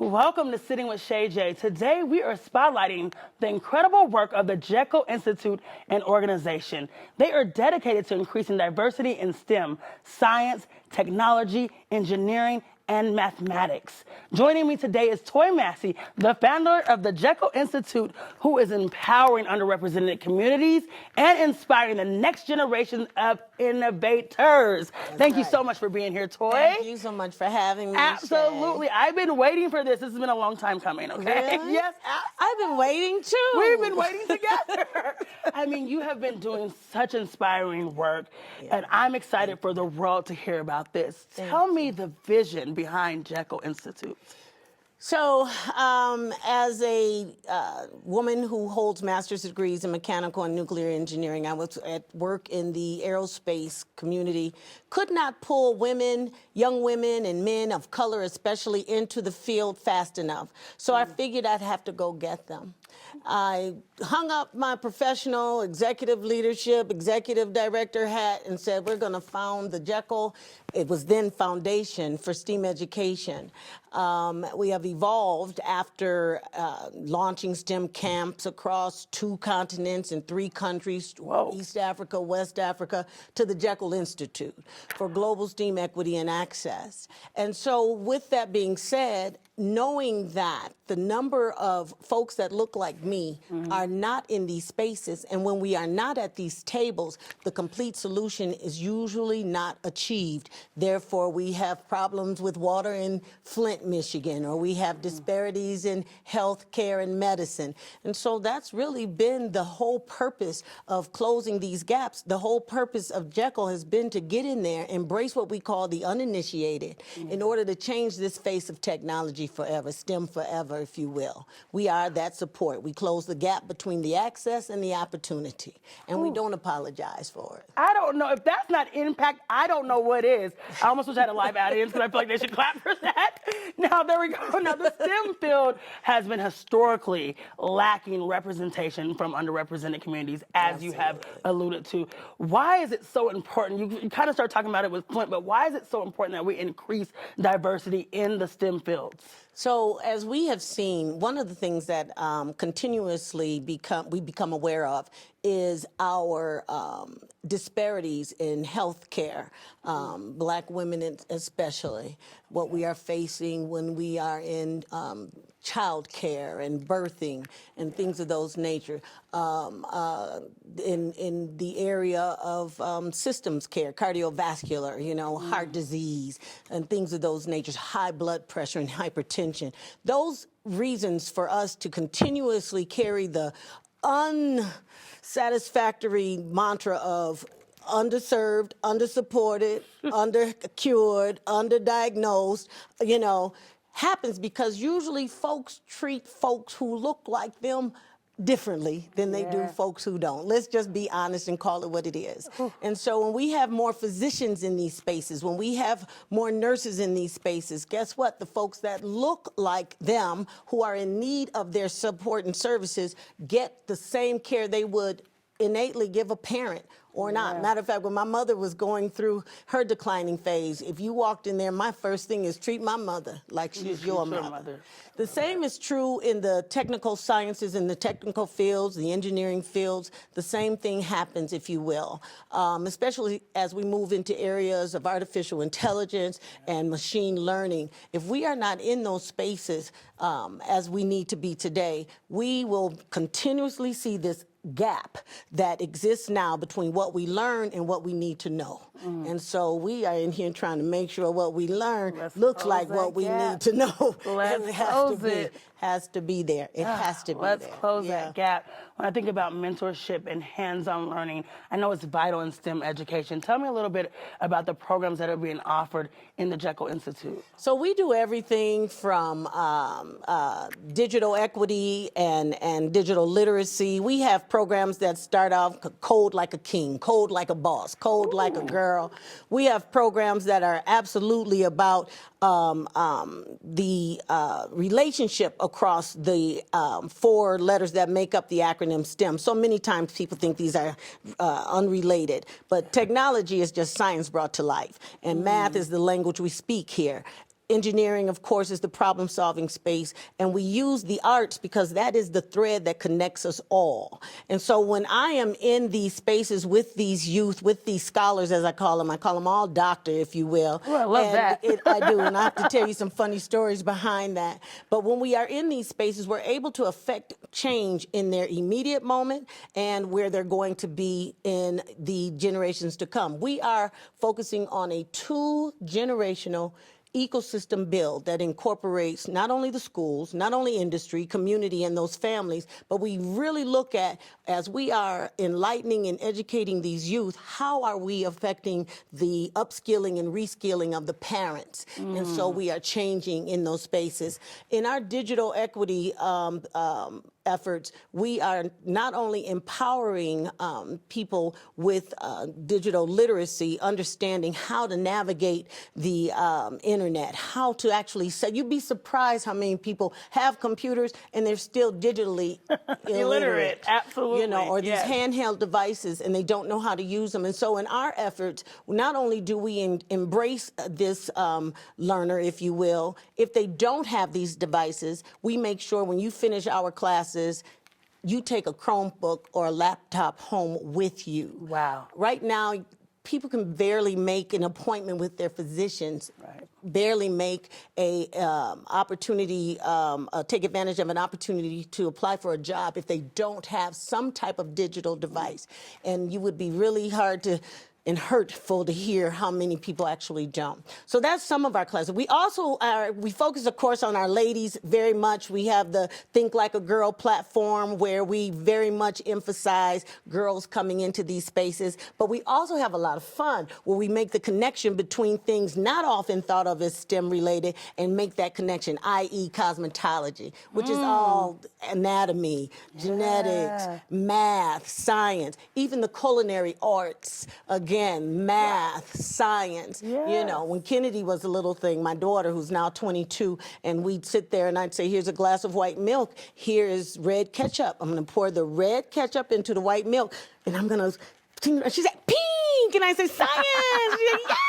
Welcome to Sitting with Shay J. Today we are spotlighting the incredible work of the Jekl Institute and organization. They are dedicated to increasing diversity in STEM, science, technology, engineering, and mathematics. Joining me today is Toy Massey, the founder of the Jekl Institute, who is empowering underrepresented communities and inspiring the next generation of innovators. Thank you so much for being here, Toy. Thank you so much for having me, Absolutely. Shay. I've been waiting for this. This has been a long time coming, okay? Really? Yes. I've been waiting too. We've been waiting together. I mean, you have been doing such inspiring work, and I'm excited for the world to hear about this. Tell me the vision behind Jekl Institute. So, as a woman who holds master's degrees in mechanical and nuclear engineering, I was at work in the aerospace community, could not pull women, young women and men of color especially, into the field fast enough. So I figured I'd have to go get them. I hung up my professional executive leadership, executive director hat and said, we're going to found the Jekl. It was then Foundation for STEAM Education. We have evolved after launching STEM camps across 2 continents and 3 countries, East Africa, West Africa, to the Jekl Institute for global STEAM equity and access. And so with that being said, knowing that the number of folks that look like me are not in these spaces, and when we are not at these tables, the complete solution is usually not achieved. Therefore, we have problems with water in Flint, Michigan, or we have disparities in health care and medicine. And so that's really been the whole purpose of closing these gaps. The whole purpose of Jekl has been to get in there, embrace what we call the uninitiated, in order to change this face of technology forever, STEM forever, if you will. We are that support. We close the gap between the access and the opportunity, and we don't apologize for it. I don't know. If that's not impact, I don't know what is. I almost wish I had a live audience because I feel like they should clap for that. Now, there we go. Now, the STEM field has been historically lacking representation from underrepresented communities, as you have alluded to. Why is it so important? You kind of start talking about it with Flint, but why is it so important that we increase diversity in the STEM fields? So as we have seen, one of the things that continuously we become aware of is our disparities in health care, Black women especially, what we are facing when we are in child care and birthing and things of those nature. In the area of systems care, cardiovascular, heart disease and things of those natures, high blood pressure and hypertension. Those reasons for us to continuously carry the unsatisfactory mantra of underserved, undersupported, undercured, underdiagnosed, happens because usually folks treat folks who look like them differently than they do folks who don't. Let's just be honest and call it what it is. And so when we have more physicians in these spaces, when we have more nurses in these spaces, guess what? The folks that look like them, who are in need of their support and services, get the same care they would innately give a parent or not. Matter of fact, when my mother was going through her declining phase, if you walked in there, my first thing is treat my mother like she's your mother. The same is true in the technical sciences, in the technical fields, the engineering fields. The same thing happens, if you will, especially as we move into areas of artificial intelligence and machine learning. If we are not in those spaces as we need to be today, we will continuously see this gap that exists now between what we learn and what we need to know. And so we are in here trying to make sure what we learn looks like what we need to know. Has to be there. It has to be there. Let's close that gap. When I think about mentorship and hands-on learning, I know it's vital in STEM education. Tell me a little bit about the programs that are being offered in the Jekl Institute. So we do everything from digital equity and digital literacy. We have programs that start off code like a king, code like a boss, code like a girl. We have programs that are absolutely about the relationship across the 4 letters that make up the acronym STEM. So many times people think these are unrelated, but technology is just science brought to life, and math is the language we speak here. engineering, of course, is the problem-solving space, and we use the arts because that is the thread that connects us all. And so when I am in these spaces with these youth, with these scholars, as I call them all doctor, if you will. Oh, I love that. I do, and I have to tell you some funny stories behind that. But when we are in these spaces, we're able to affect change in their immediate moment and where they're going to be in the generations to come. We are focusing on a 2-generational ecosystem build that incorporates not only the schools, not only industry, community, and those families, but we really look at, as we are enlightening and educating these youth, how are we affecting the upskilling and reskilling of the parents? And so we are changing in those spaces. In our digital equity efforts, we are not only empowering people with digital literacy, understanding how to navigate the internet, how to actually say, you'd be surprised how many people have computers and they're still digitally illiterate. Absolutely. You know, or these yes. handheld devices and they don't know how to use them. And so in our efforts, not only do we embrace this learner, if you will, if they don't have these devices, we make sure when you finish our classes, you take a Chromebook or a laptop home with you. Wow. Right now, people can barely make an appointment with their physicians, Right. barely make a opportunity, take advantage of an opportunity to apply for a job if they don't have some type of digital device. And you would be really hard to and hurtful to hear how many people actually don't. So that's some of our classes. We also we focus, of course, on our ladies very much. We have the Think Like a Girl platform where we very much emphasize girls coming into these spaces. But we also have a lot of fun where we make the connection between things not often thought of as STEM related and make that connection, i.e. cosmetology, which is all anatomy, genetics, math, science, even the culinary arts, again, math, science. You know, when Kennedy was a little thing, my daughter, who's now 22, and we'd sit there and I'd say, here's a glass of white milk. Here is red ketchup. I'm going to pour the red ketchup into the white milk, and I'm going to, she said, pink, and I said, science. She said, yes.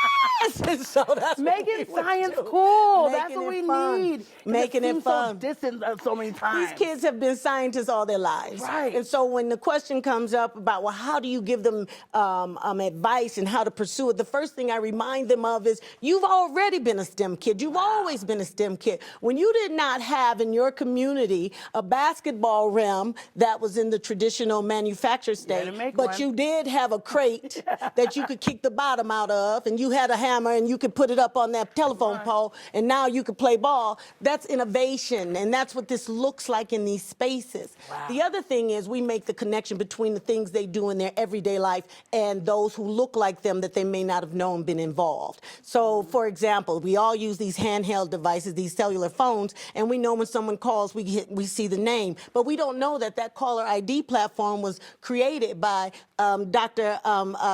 And so that's making science cool. Making That's what we fun. need. Making it fun. So distant so many times. These kids have been scientists all their lives. Right. And so when the question comes up about, well, how do you give them advice and how to pursue it, the first thing I remind them of is, you've already been a STEM kid. You've always been a STEM kid. When you did not have in your community a basketball rim that was in the traditional manufactured state, but you did have a crate that you could kick the bottom out of, and you had a hammer and you could put it up on that telephone pole, and now you could play ball. That's innovation, and that's what this looks like in these spaces. The other thing is we make the connection between the things they do in their everyday life and those who look like them that they may not have known been involved. So, for example, we all use these handheld devices, these cellular phones, and we know when someone calls, we see the name, but we don't know that that caller ID platform was created by Dr.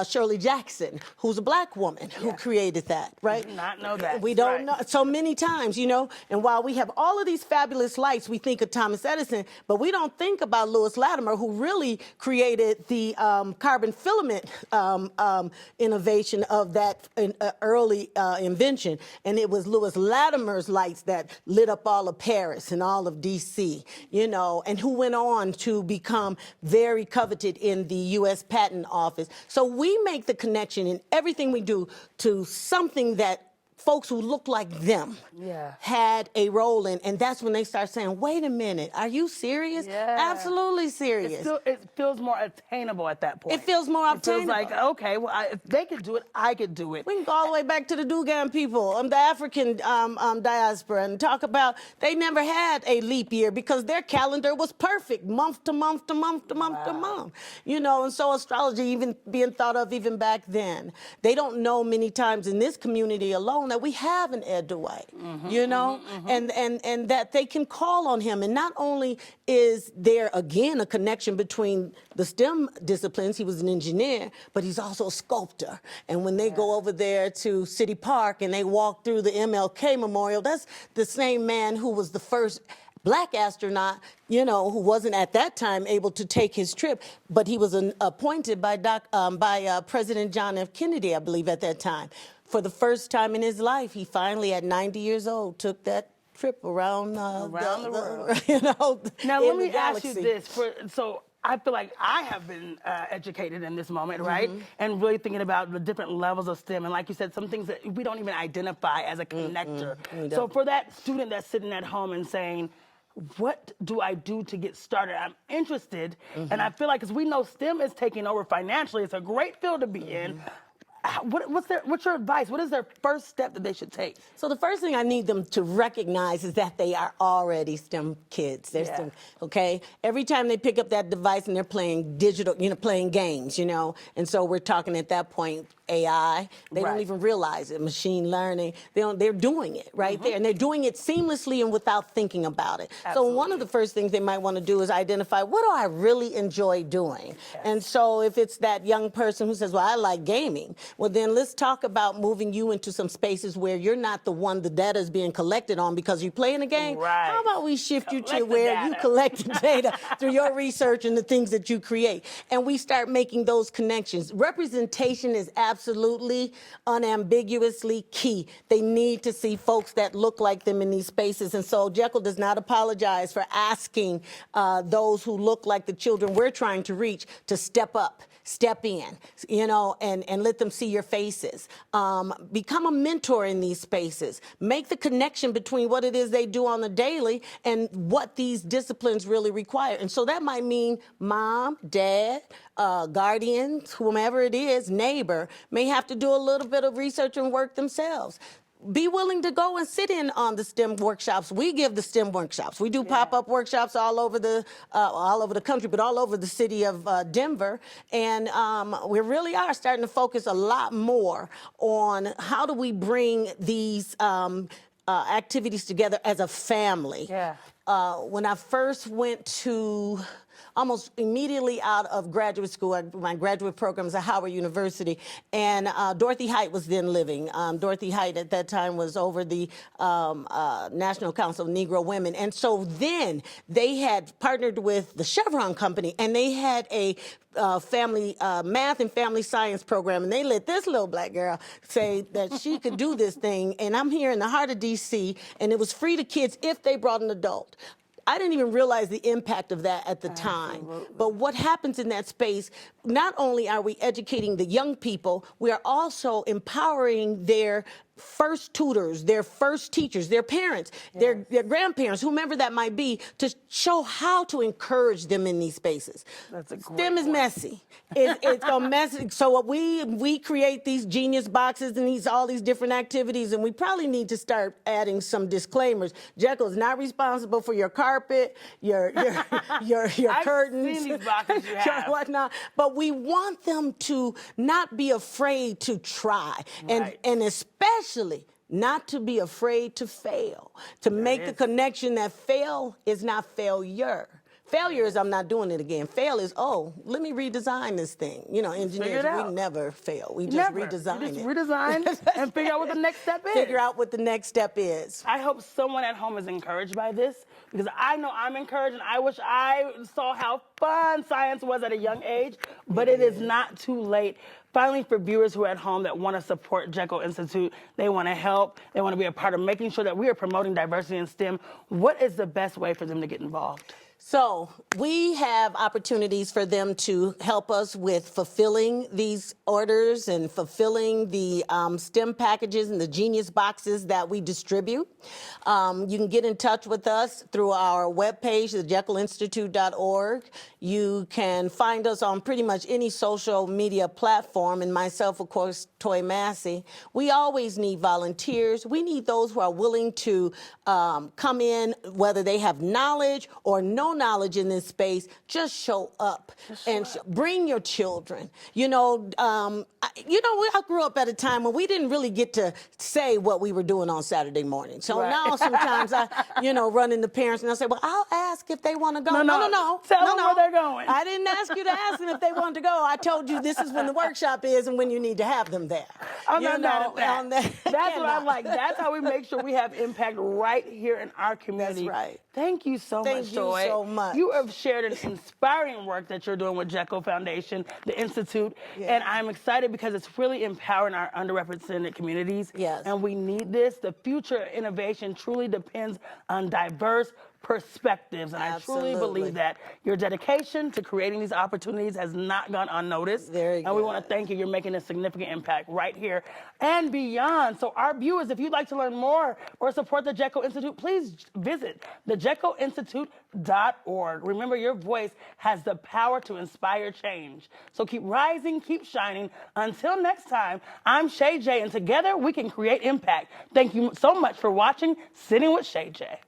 Shirley Jackson, who's a black woman who created that, right? Did not know that. We don't know. So many times, you know, and while we have all of these fabulous lights, we think of Thomas Edison, but we don't think about Lewis Latimer, who really created the carbon filament innovation of that early invention. And it was Lewis Latimer's lights that lit up all of Paris and all of DC, you know, and who went on to become very coveted in the U.S. Patent Office. So we make the connection in everything we do to something that folks who look like them had a role in, and that's when they start saying, wait a minute, are you serious? Absolutely serious. It feels more attainable at that point. It feels more obtainable. It feels like, okay, well, if they could do it, I could do it. We can go all the way back to the Dugan people, the African diaspora, and talk about they never had a leap year because their calendar was perfect, month to month to month to month to month. You know, and so astrology even being thought of even back then. They don't know many times in this community alone that we have an Ed Dwight, you know, and that they can call on him. And not only is there, again, a connection between the STEM disciplines, he was an engineer, but he's also a sculptor. And when they go over there to City Park and they walk through the MLK Memorial, that's the same man who was the first black astronaut, you know, who wasn't at that time able to take his trip, but he was appointed by President John F. Kennedy, I believe, at that time. for the first time in his life, he finally, at 90 years old, took that trip around, the world. you know, Now, in let me the ask you galaxy. this. So I feel like I have been educated in this moment, right? And really thinking about the different levels of STEM. And like you said, some things that we don't even identify as a connector. So for that student that's sitting at home and saying, what do I do to get started? I'm interested. And I feel like, as we know, STEM is taking over financially. It's a great field to be in. What's your advice? What is their first step that they should take? So the first thing I need them to recognize is that they are already STEM kids. They're Yeah. STEM, okay? Every time they pick up that device and they're playing digital, playing games, and so we're talking at that point AI. They don't Right. even realize it. Machine learning. They're doing it right there, and they're doing it seamlessly and without thinking about it. Absolutely. So one of the first things they might want to do is identify, what do I really enjoy doing? Yes. And so if it's that young person who says, well, I like gaming, well, then let's talk about moving you into some spaces where you're not the one the data is being collected on because you're playing a game. Right. How about we shift you to Collect the where you data. collect the data through your research and the things that you create? And we start making those connections. Representation is absolutely, unambiguously key. They need to see folks that look like them in these spaces. And so Jekl does not apologize for asking those who look like the children we're trying to reach to step up. Step in, and let them see your faces. Become a mentor in these spaces. Make the connection between what it is they do on the daily and what these disciplines really require. And so that might mean mom, dad, guardians, whomever it is, neighbor, may have to do a little bit of research and work themselves. Be willing to go and sit in on the STEM workshops. We give the STEM workshops. We do pop-up workshops all over the country, but all over the city of Denver. And we really are starting to focus a lot more on how do we bring these activities together as a family. Yeah. When I first went to almost immediately out of graduate school, my graduate program is at Howard University, and Dorothy Height was then living. Dorothy Height at that time was over the National Council of Negro Women. And so then they had partnered with the Chevron Company, and they had a family math and family science program, and they let this little black girl say that she could do this thing. And I'm here in the heart of DC, and it was free to kids if they brought an adult. I didn't even realize the impact of that at the time. But what happens in that space, not only are we educating the young people, we are also empowering their first tutors, their first teachers, their parents, their grandparents, whomever that might be, to show how to encourage them in these spaces. That's a great STEM is point. messy. It's a messy. So what we create these genius boxes and all these different activities, and we probably need to start adding some disclaimers. Jekl is not responsible for your carpet, your curtains, I've seen these boxes you have. whatnot. But we want them to not be afraid to try, Right. and especially not to be afraid to fail, to make the connection that fail is not failure. Failure is I'm not doing it again. Fail is, let me redesign this thing. Engineers, we never fail. We just redesign it. Redesign and figure out what the next step is. Figure out what the next step is. I hope someone at home is encouraged by this, because I know I'm encouraged, and I wish I saw how fun science was at a young age, but it is not too late. Finally, for viewers who are at home that want to support Jekl Institute, they want to help, they want to be a part of making sure that we are promoting diversity in STEM, what is the best way for them to get involved? So we have opportunities for them to help us with fulfilling these orders and fulfilling the STEM packages and the Genius boxes that we distribute. You can get in touch with us through our webpage, thejeklinstitute.org. You can find us on pretty much any social media platform, and myself, of course, Toy Massey. We always need volunteers. We need those who are willing to come in, whether they have knowledge or no knowledge in this space. Just show up and bring your children. I grew up at a time when we didn't really get to say what we were doing on Saturday morning. So now sometimes I, run into parents and I say, well, I'll ask if they want to go. No. Tell them where they're going. I didn't ask you to ask them if they wanted to go. I told you this is when the workshop is and when you need to have them there. I'm not mad at that. That's what I like. That's how we make sure we have impact right here in our community. That's right. Thank you so much, Thank you Joy. so much. You have shared an inspiring work that you're doing with Jekl Foundation, the Institute, and I'm excited because it's really empowering our underrepresented communities. Yes. And we need this. The future of innovation truly depends on diverse perspectives, and I truly believe that your dedication to creating these opportunities has not gone unnoticed. Very and we want to thank you. You're making a significant impact right here and beyond. So our viewers, if you'd like to learn more or support the Jekl Institute, please visit thejeklinstitute.org. Remember, your voice has the power to inspire change. So keep rising, keep shining. Until next time, I'm Shay J, and together we can create impact. Thank you so much for watching Sitting with Shay J.